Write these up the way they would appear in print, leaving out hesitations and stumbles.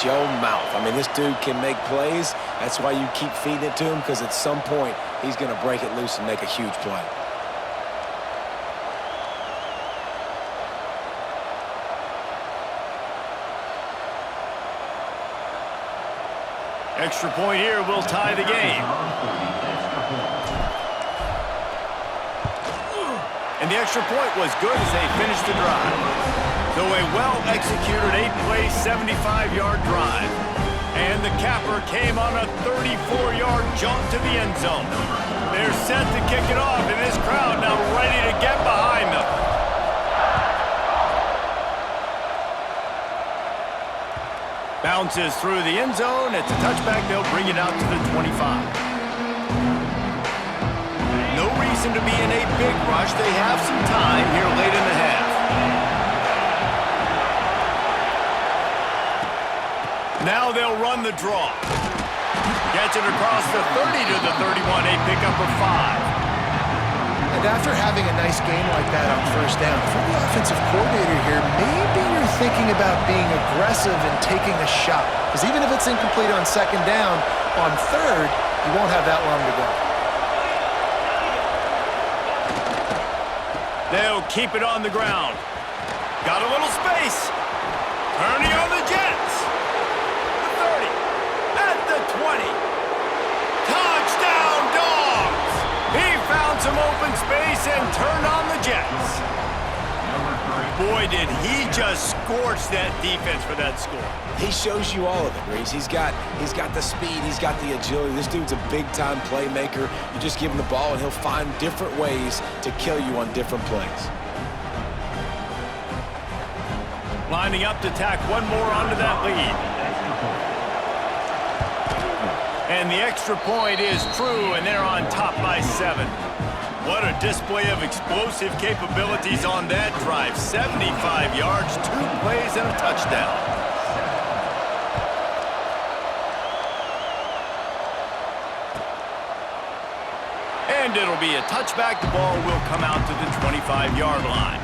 Shut your mouth. I mean, this dude can make plays. That's why you keep feeding it to him, because at some point, he's going to break it loose and make a huge play. Extra point here will tie the game. And the extra point was good as they finished the drive. So a well-executed 8-play, 75-yard drive. And the capper came on a 34-yard jaunt to the end zone. They're set to kick it off, and this crowd now ready to get behind them. Bounces through the end zone. It's a touchback. They'll bring it out to the 25. No reason to be in a big rush. They have some time here late in the half. Now they'll run the draw. Gets it across the 30 to the 31. A pickup of 5. And after having a nice game like that on first down, for the offensive coordinator here, maybe you're thinking about being aggressive and taking a shot. Because even if it's incomplete on second down, on third, you won't have that long to go. They'll keep it on the ground. Got a little space. Turning on the Jets. The 30. At the 20. Touchdown, Dogs! He found some open space and turned on the Jets. Boy, did he just scorch that defense for that score. He shows you all of it, Reese. He's got the speed. He's got the agility. This dude's a big-time playmaker. You just give him the ball, and he'll find different ways to kill you on different plays. Lining up to tack one more onto that lead. And the extra point is true, and they're on top by 7. What a display of explosive capabilities on that drive. 75 yards, 2 plays, and a touchdown. And it'll be a touchback. The ball will come out to the 25-yard line.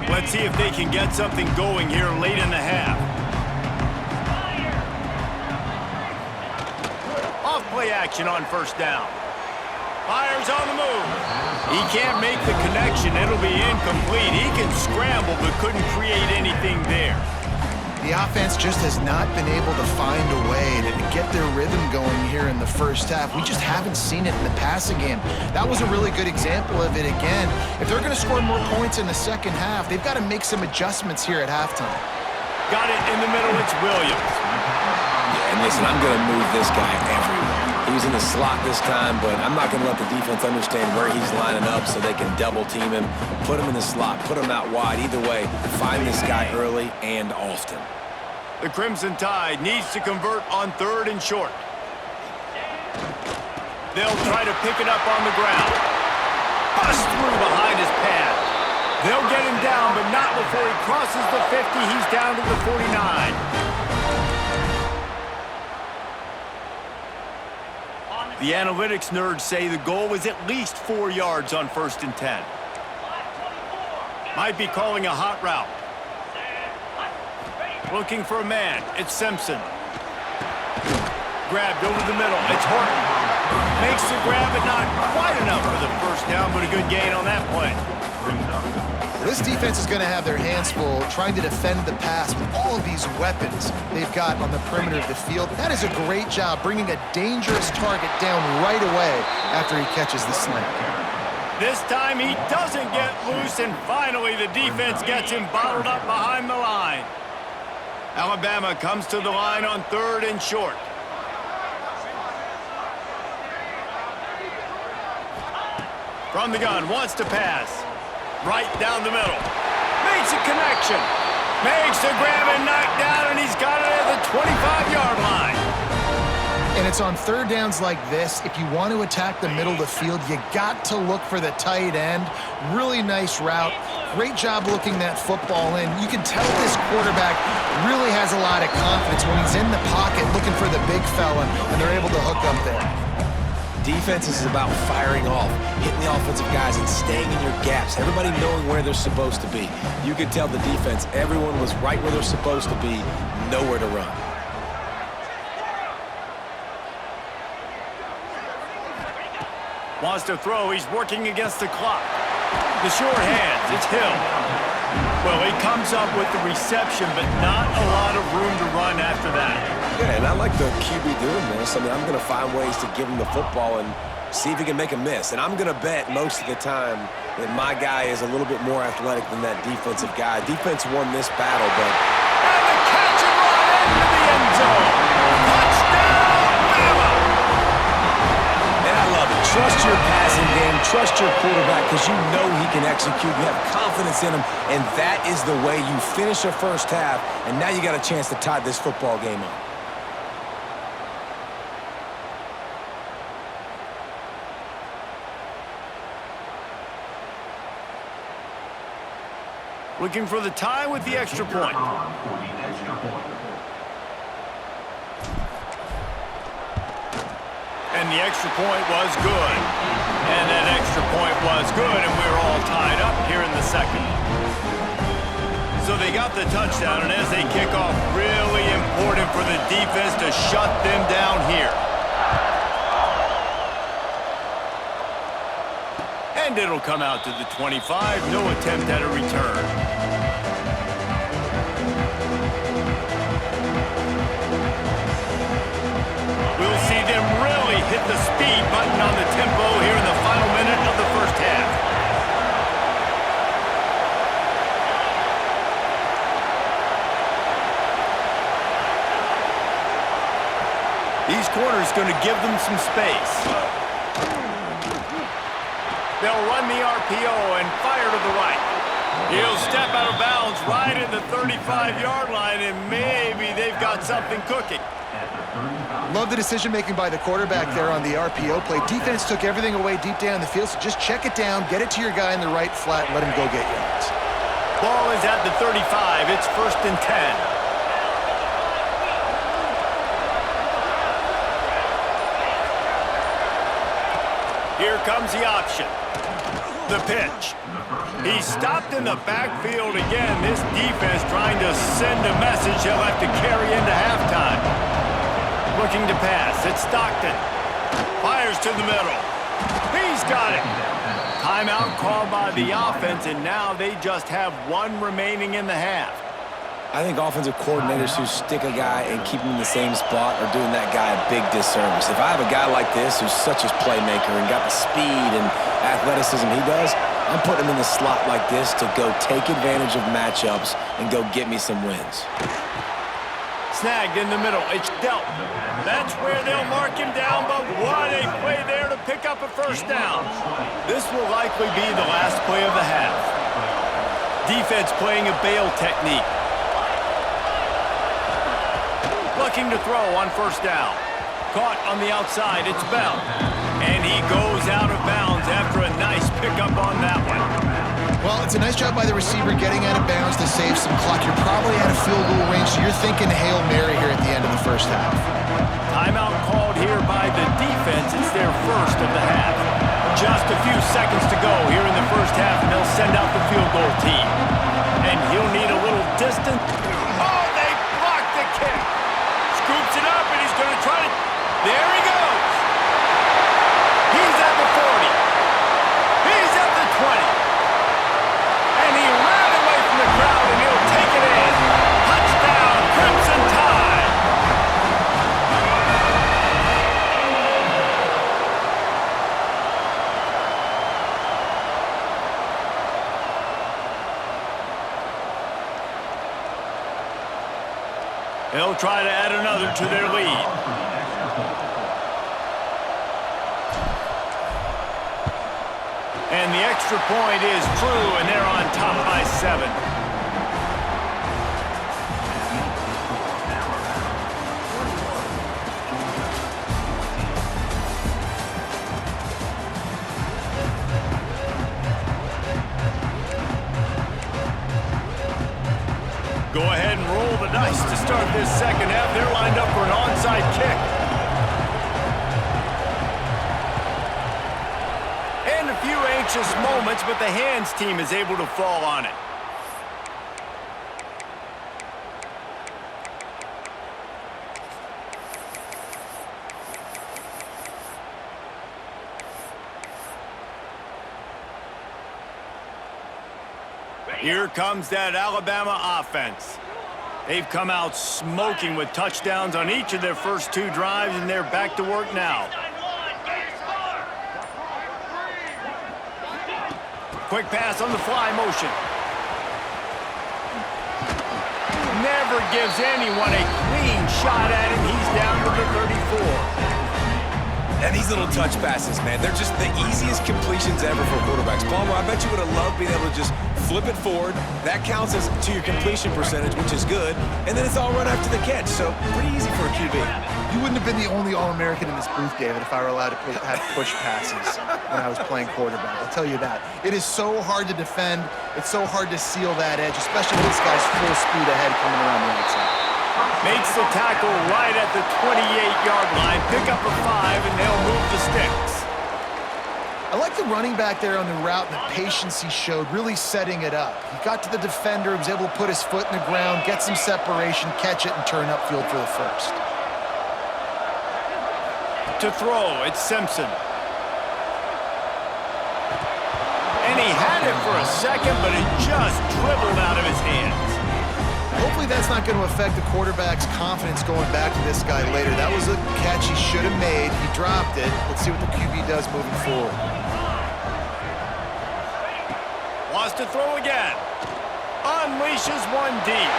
Let's see if they can get something going here late in the half. Off-play action on first down. Fires on the move. He can't make the connection. It'll be incomplete. He can scramble but couldn't create anything there. The offense just has not been able to find a way to get their rhythm going here in the first half. We just haven't seen it in the passing game. That was a really good example of it again. If they're going to score more points in the second half, they've got to make some adjustments here at halftime. Got it in the middle. It's Williams. Yeah, and listen, I'm going to move this guy everywhere. He was in the slot this time, but I'm not going to let the defense understand where he's lining up so they can double-team him, put him in the slot, put him out wide. Either way, find this guy early and often. The Crimson Tide needs to convert on 3rd and short. They'll try to pick it up on the ground. Bust through behind his pad. They'll get him down, but not before he crosses the 50. He's down to the 49. The analytics nerds say the goal was at least 4 yards on 1st and 10. Might be calling a hot route. Looking for a man. It's Simpson. Grabbed over the middle. It's Horton. Makes the grab, but not quite enough for the first down, but a good gain on that play. This defense is going to have their hands full trying to defend the pass with all of these weapons they've got on the perimeter of the field. That is a great job bringing a dangerous target down right away after he catches the snap. This time he doesn't get loose, and finally the defense gets him bottled up behind the line. Alabama comes to the line on 3rd and short. From the gun, wants to pass. Right down the middle. Makes a connection. Makes the grab and knock down, and he's got it at the 25-yard line. And it's on 3rd downs like this. If you want to attack the middle of the field, you got to look for the tight end. Really nice route. Great job looking that football in. You can tell this quarterback really has a lot of confidence when he's in the pocket looking for the big fella, and they're able to hook up there. Defense is about firing off, hitting the offensive guys, and staying in your gaps. Everybody knowing where they're supposed to be. You could tell the defense, everyone was right where they're supposed to be, nowhere to run. Wants to throw. He's working against the clock. The short hands. It's Hill. Well, he comes up with the reception, but not a lot of room to run after that. Yeah, and I like the QB doing this. I mean, I'm going to find ways to give him the football and see if he can make a miss. And I'm going to bet most of the time that my guy is a little bit more athletic than that defensive guy. Defense won this battle, but... And the catch and run into the end zone. Touchdown, Bama! And I love it. Trust your passing game. Trust your quarterback because you know he can execute. You have confidence in him, and that is the way you finish a first half, and now you got a chance to tie this football game up. Looking for the tie with the extra point. And the extra point was good. And that extra point was good, and we're all tied up here in the second. So they got the touchdown, and as they kick off, really important for the defense to shut them down here. And it'll come out to the 25. No attempt at a return. We'll see them really hit the speed button on the tempo here in the final minute of the first half. These corners going to give them some space. They'll run the RPO and fire to the right. He'll step out of bounds right at the 35-yard line, and maybe they've got something cooking. Love the decision-making by the quarterback there on the RPO play. Defense took everything away deep down the field, so just check it down, get it to your guy in the right flat, and let him go get yards. Ball is at the 35. It's 1st and 10. Here comes the option. The pitch. He's stopped in the backfield again. This defense trying to send a message they'll have to carry into halftime. Looking to pass. It's Stockton. Fires to the middle. He's got it. Timeout called by the offense, and now they just have one remaining in the half. I think offensive coordinators who stick a guy and keep him in the same spot are doing that guy a big disservice. If I have a guy like this who's such a playmaker and got the speed and athleticism he does, I'm putting him in the slot like this to go take advantage of matchups and go get me some wins. Snagged in the middle. It's dealt. That's where they'll mark him down, but what a play there to pick up a first down. This will likely be the last play of the half. Defense playing a bail technique. Looking to throw on first down. Caught on the outside. It's Bell. And he goes out of bounds after a nice pickup on that one. Well, it's a nice job by the receiver getting out of bounds to save some clock. You're probably out of field goal range, so you're thinking Hail Mary here at the end of the first half. Timeout called here by the defense. It's their first of the half. Just a few seconds to go here in the first half, and they'll send out the field goal team. And he'll need a little distance. Oh, they blocked the kick. Scoops it up, and he's going to try to... There he goes. He's at the 40. He's at the 20. And he ran away from the crowd, and he'll take it in. Touchdown, Crimson Tide. They'll try to add another to their lead. And the extra point is true, and they're on top by 7. Go ahead and roll the dice to start this second half. They're lined up for an onside kick. anxious moments, but the hands team is able to fall on it. Here comes that Alabama offense. They've come out smoking with touchdowns on each of their first 2 drives, and they're back to work now. Quick pass on the fly motion. Never gives anyone a clean shot at him. He's down to the 34. And these little touch passes, man, they're just the easiest completions ever for quarterbacks. Palmer, I bet you would have loved being able to just flip it forward. That counts as to your completion percentage, which is good. And then it's all run after the catch, so pretty easy for a QB. You wouldn't have been the only All-American in this booth, David, if I were allowed to have push passes when I was playing quarterback. I'll tell you that. It is so hard to defend. It's so hard to seal that edge, especially with this guy's full speed ahead coming around the outside. Makes the tackle right at the 28-yard line. Pick up a 5, and they'll move the sticks. I like the running back there on the route and the patience he showed, really setting it up. He got to the defender, was able to put his foot in the ground, get some separation, catch it, and turn upfield for the first. To throw, it's Simpson. And he had it for a second, but it just dribbled out of his hands. Hopefully that's not going to affect the quarterback's confidence going back to this guy later. That was a catch he should have made. He dropped it. Let's see what the QB does moving forward. Wants to throw again. Unleashes one deep.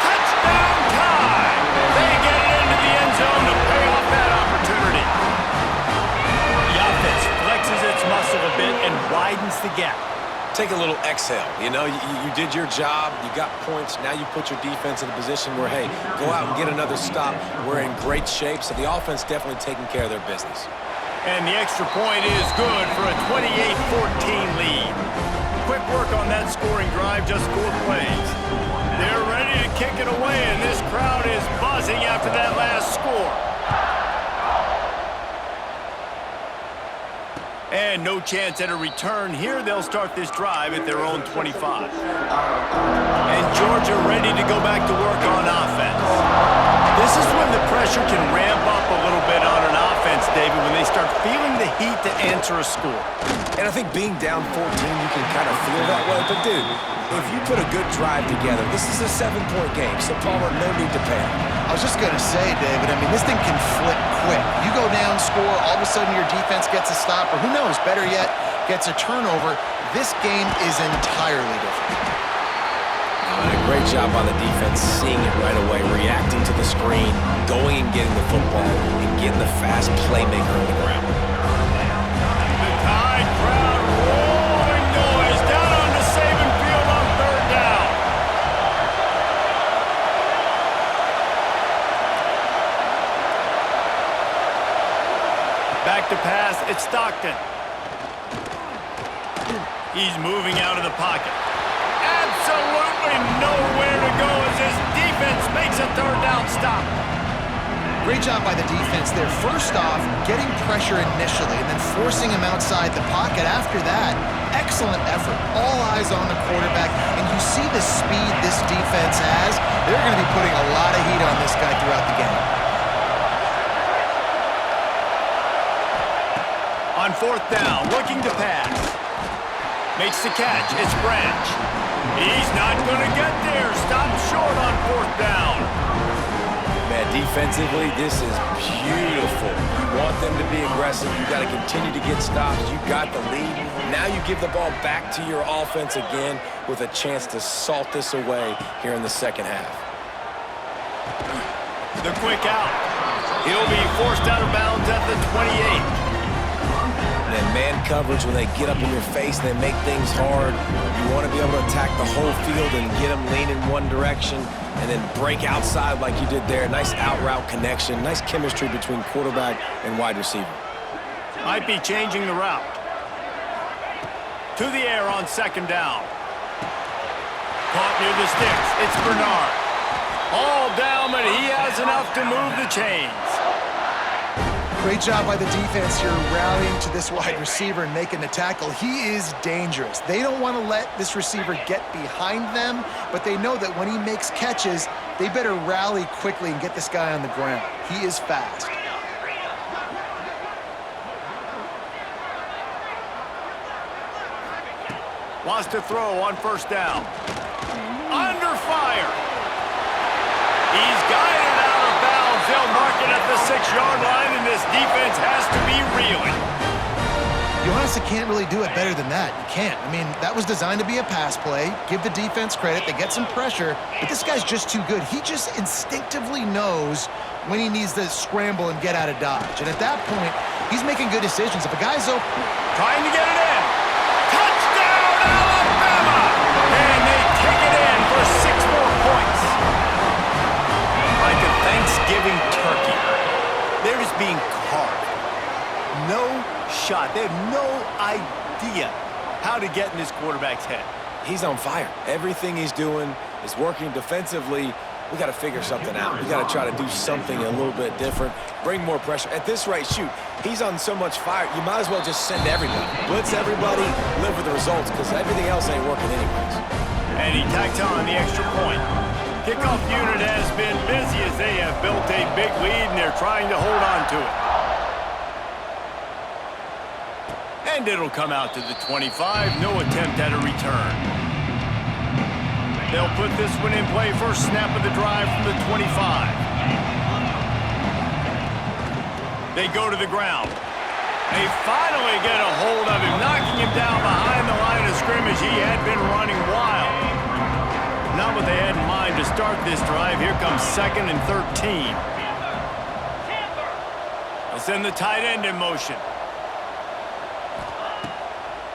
Touchdown time! They get it into the end zone to pay off that opportunity. The offense flexes its muscle a bit and widens the gap. Take a little exhale. You know, you did your job. You got points. Now you put your defense in a position where, hey, go out and get another stop. We're in great shape, so the offense definitely taking care of their business. And the extra point is good for a 28-14 lead. Quick work on that scoring drive, just 4 plays. They're ready to kick it away, and this crowd is buzzing after that last score. And no chance at a return here. They'll start this drive at their own 25. And Georgia ready to go back to work on offense. This is when the pressure can ramp up a little bit on an offense, David, when they start feeling the heat to answer a score. And I think being down 14, you can kind of feel that way. But, dude, if you put a good drive together, this is a 7-point game, so Palmer, no need to panic. I was just going to say, David, I mean, this thing can flip quick. You go down, score, all of a sudden your defense gets a stop, or who knows, better yet, gets a turnover. This game is entirely different. And a great job by the defense, seeing it right away, reacting to the screen, going and getting the football, and getting the fast playmaker on the ground. The Tide crowd roaring noise down on the Saban field on 3rd down. Back to pass, it's Stockton. He's moving out of the pocket. Absolutely nowhere to go as his defense makes a 3rd down stop. Great job by the defense there. First off, getting pressure initially and then forcing him outside the pocket. After that, excellent effort. All eyes on the quarterback, and you see the speed this defense has. They're going to be putting a lot of heat on this guy throughout the game. On 4th down, looking to pass. Makes the catch. It's Branch. He's not going to get there. Stop short on 4th down. Man, defensively, this is beautiful. You want them to be aggressive. You got to continue to get stops. You got the lead. Now you give the ball back to your offense again with a chance to salt this away here in the second half. The quick out. He'll be forced out of bounds at the 28. And man coverage, when they get up in your face and they make things hard, you want to be able to attack the whole field and get them leaning one direction and then break outside like you did there. Nice out route connection, nice chemistry between quarterback and wide receiver. Might be changing the route. To the air on 2nd down. Caught near the sticks. It's Bernard. All down, but he has enough to move the chains. Great job by the defense here, rallying to this wide receiver and making the tackle. He is dangerous. They don't want to let this receiver get behind them, but they know that when he makes catches, they better rally quickly and get this guy on the ground. He is fast. Wants to throw on first down. Under fire. He's got it out of bounds. They'll mark it at the 6-yard line, and this defense has to be reeling. You honestly can't really do it better than that. You can't. I mean, that was designed to be a pass play. Give the defense credit. They get some pressure, but this guy's just too good. He just instinctively knows when he needs to scramble and get out of dodge. And at that point, he's making good decisions. If a guy's open, Trying to get it in. Touchdown, Alabama! And they take it in for 6 more points. Like a Thanksgiving turkey. They're just being carved. No shot. They have no idea how to get in this quarterback's head. He's on fire. Everything he's doing is working defensively. We got to figure something out. We got to try to do something a little bit different. Bring more pressure. At this rate, shoot, he's on so much fire, you might as well just send everybody. Blitz everybody, live with the results, because everything else ain't working anyways. And he tacks on the extra point. Kickoff unit has been busy as they have built a big lead, and they're trying to hold on to it. And it'll come out to the 25. No attempt at a return. They'll put this one in play. First snap of the drive from the 25. They go to the ground. They finally get a hold of him, knocking him down behind the line of scrimmage. He had been running wild. Not what they had in mind to start this drive. Here comes 2nd and 13. They'll send the tight end in motion.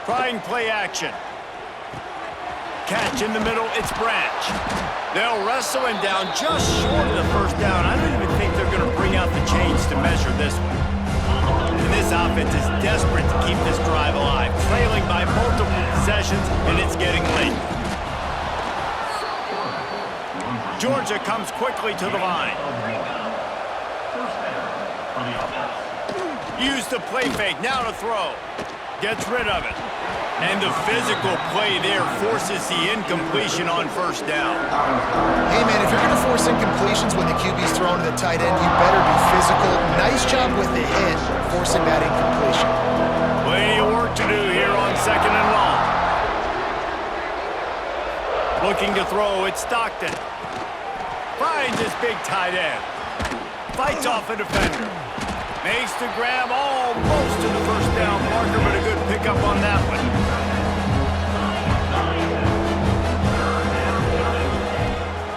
Trying play action. Catch in the middle, it's Branch. They'll wrestle him down just short of the first down. I don't even think they're going to bring out the chains to measure this one. And this offense is desperate to keep this drive alive, trailing by multiple possessions, and it's getting late. Georgia comes quickly to the line. Use the play fake, now to throw. Gets rid of it. And the physical play there forces the incompletion on first down. hey man, if you're going to force incompletions when the QB's throwing to the tight end, you better be physical. Nice job with the hit, forcing that incompletion. Plenty of work to do here on 2nd and long. Looking to throw, it's Stockton. Finds his big tight end. Fights off a defender. Makes the grab almost to the first down marker, but a good pickup on that one.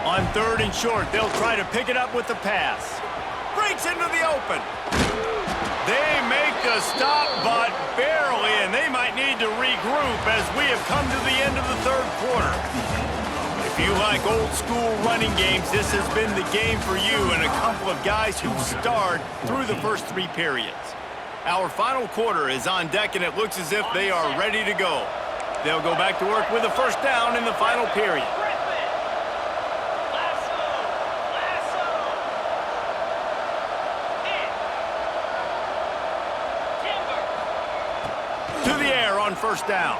On 3rd and short, they'll try to pick it up with the pass. Breaks into the open. They make the stop, but barely, and they might need to regroup as we have come to the end of the 3rd quarter. If you like old-school running games, this has been the game for you and a couple of guys who've starred through the first 3 periods. Our final quarter is on deck, and it looks as if they are ready to go. They'll go back to work with a first down in the final period. To the air on first down.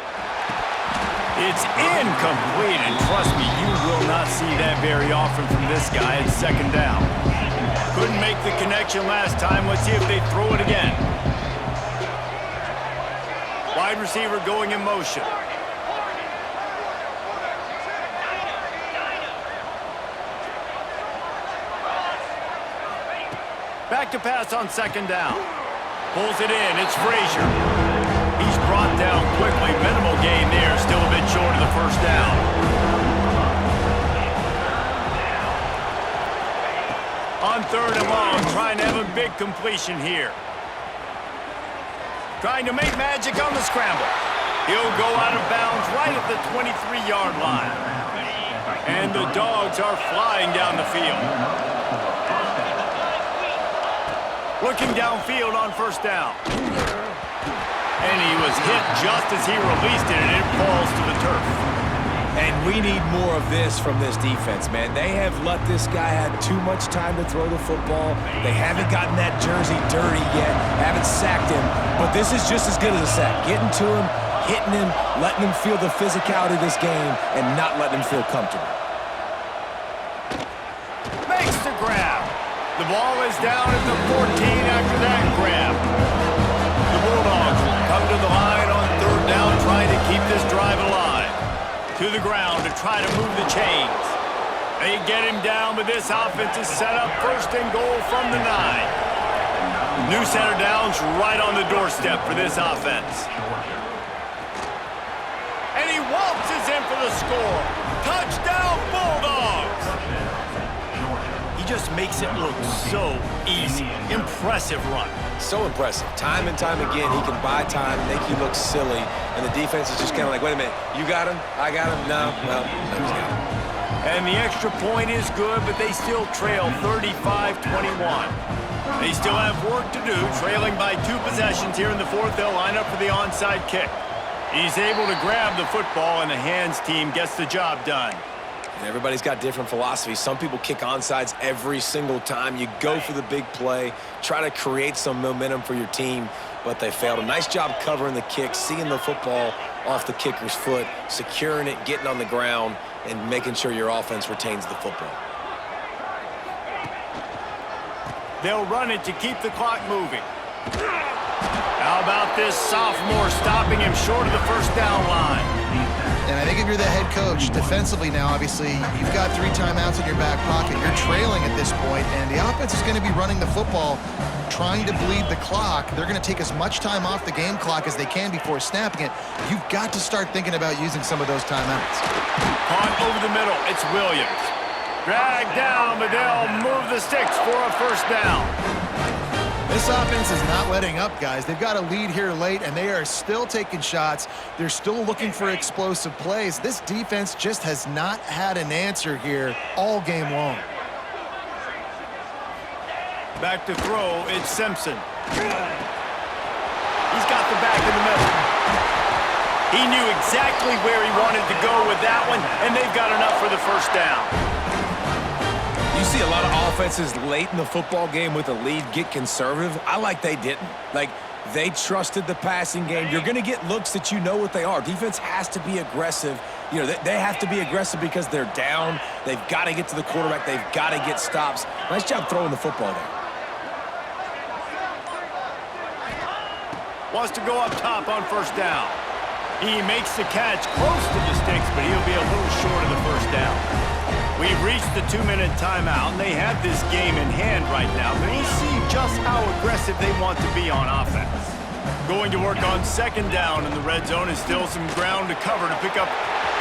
It's incomplete, and trust me, you will not see that very often from this guy at 2nd down. Couldn't make the connection last time. Let's see if they throw it again. Wide receiver going in motion. Back to pass on 2nd down. Pulls it in. It's Frazier. He's brought down quickly. Minimal gain there. Still a bit short of the first down. On 3rd and long, trying to have a big completion here. Trying to make magic on the scramble. He'll go out of bounds right at the 23-yard line. And the Dogs are flying down the field. Looking downfield on first down. And he was hit just as he released it, and it falls to the turf. And we need more of this from this defense, man. They have let this guy have too much time to throw the football. They haven't gotten that jersey dirty yet, haven't sacked him, but this is just as good as a sack. Getting to him, hitting him, letting him feel the physicality of this game, and not letting him feel comfortable. Makes the grab. The ball is down at the 14 after that grab. The Bulldogs will come to the line on third down, trying to keep this drive alive. To the ground to try to move the chains. They get him down, but this offense is set up first and goal from the 9. New center downs right on the doorstep for this offense. And he waltzes in for the score. Touchdown, Bulldogs! He just makes it look so easy. Impressive run. So impressive. Time and time again, he can buy time, make you look silly, and the defense is just kind of like, wait a minute, you got him? I got him? No, well, he's got him. And the extra point is good, but they still trail 35-21. They still have work to do, trailing by 2 possessions here in the fourth. They'll line up for the onside kick. He's able to grab the football, and the hands team gets the job done. And everybody's got different philosophies. Some people kick onside every single time. You go for the big play, try to create some momentum for your team, but they failed. A nice job covering the kick, seeing the football off the kicker's foot, securing it, getting on the ground, and making sure your offense retains the football. They'll run it to keep the clock moving. How about this sophomore stopping him short of the first down line? And I think if you're the head coach, defensively now, obviously, you've got 3 timeouts in your back pocket. You're trailing at this point, and the offense is going to be running the football, trying to bleed the clock. They're going to take as much time off the game clock as they can before snapping it. You've got to start thinking about using some of those timeouts. Caught over the middle. It's Williams. Dragged down, but they'll move the sticks for a first down. This offense is not letting up, guys. They've got a lead here late, and they are still taking shots. They're still looking for explosive plays. This defense just has not had an answer here all game long. Back to throw, it's Simpson. He's got the back in the middle. He knew exactly where he wanted to go with that one, and they've got enough for the first down. You see a lot of offenses late in the football game with a lead get conservative. I like they didn't. Like, they trusted the passing game. You're going to get looks that you know what they are. Defense has to be aggressive. You know, they have to be aggressive because they're down. They've got to get to the quarterback. They've got to get stops. Nice job throwing the football there. Wants to go up top on first down. He makes the catch close to the sticks, but he'll be a little short of the first down. We've reached the 2-minute timeout, and they have this game in hand right now. But you see just how aggressive they want to be on offense. Going to work on second down in the red zone is still some ground to cover to pick up.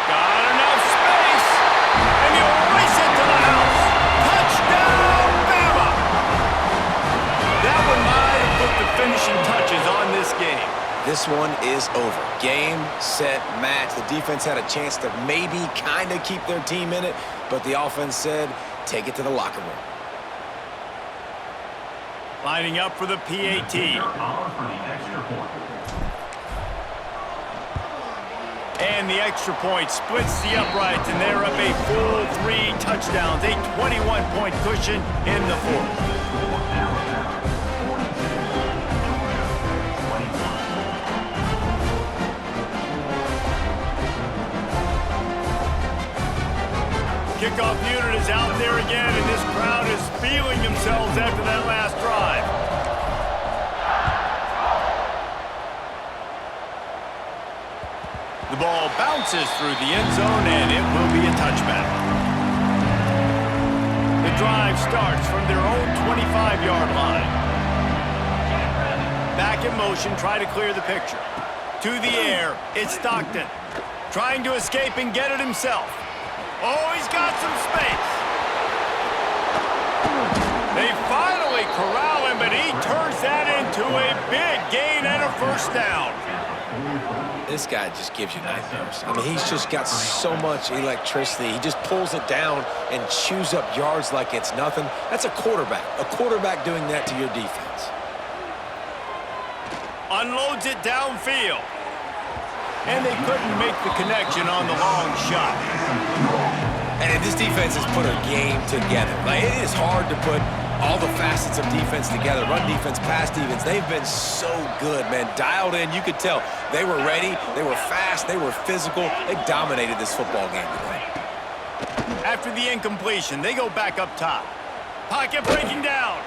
Got enough space, and he'll race it to the house. Touchdown, Bama! That one might have put the finishing touches on this game. This one is over. Game, set, match. The defense had a chance to maybe kind of keep their team in it, but the offense said, take it to the locker room. Lining up for the PAT. And the extra point splits the uprights, and they're up a full 3 touchdowns, a 21-point cushion in the fourth. Kickoff unit is out there again, and this crowd is feeling themselves after that last drive. The ball bounces through the end zone, and it will be a touchback. The drive starts from their own 25-yard line. Back in motion, try to clear the picture. To the air, it's Stockton. Trying to escape and get it himself. Oh, he's got some space. They finally corral him, but he turns that into a big gain and a first down. This guy just gives you nightmares. I mean, he's just got so much electricity. He just pulls it down and chews up yards like it's nothing. That's a quarterback. A quarterback doing that to your defense. Unloads it downfield. and they couldn't make the connection on the long shot. And this defense has put a game together. Like, it is hard to put all the facets of defense together. Run defense, pass defense. They've been so good, man. Dialed in. You could tell they were ready. They were fast. They were physical. They dominated this football game today. After the incompletion, they go back up top. Pocket breaking down.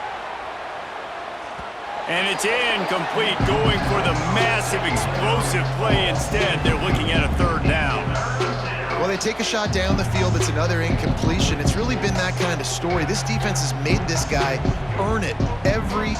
And it's incomplete, going for the massive, explosive play instead. They're looking at a third down. Well, they take a shot down the field. It's another incompletion. It's really been that kind of story. This defense has made this guy earn it every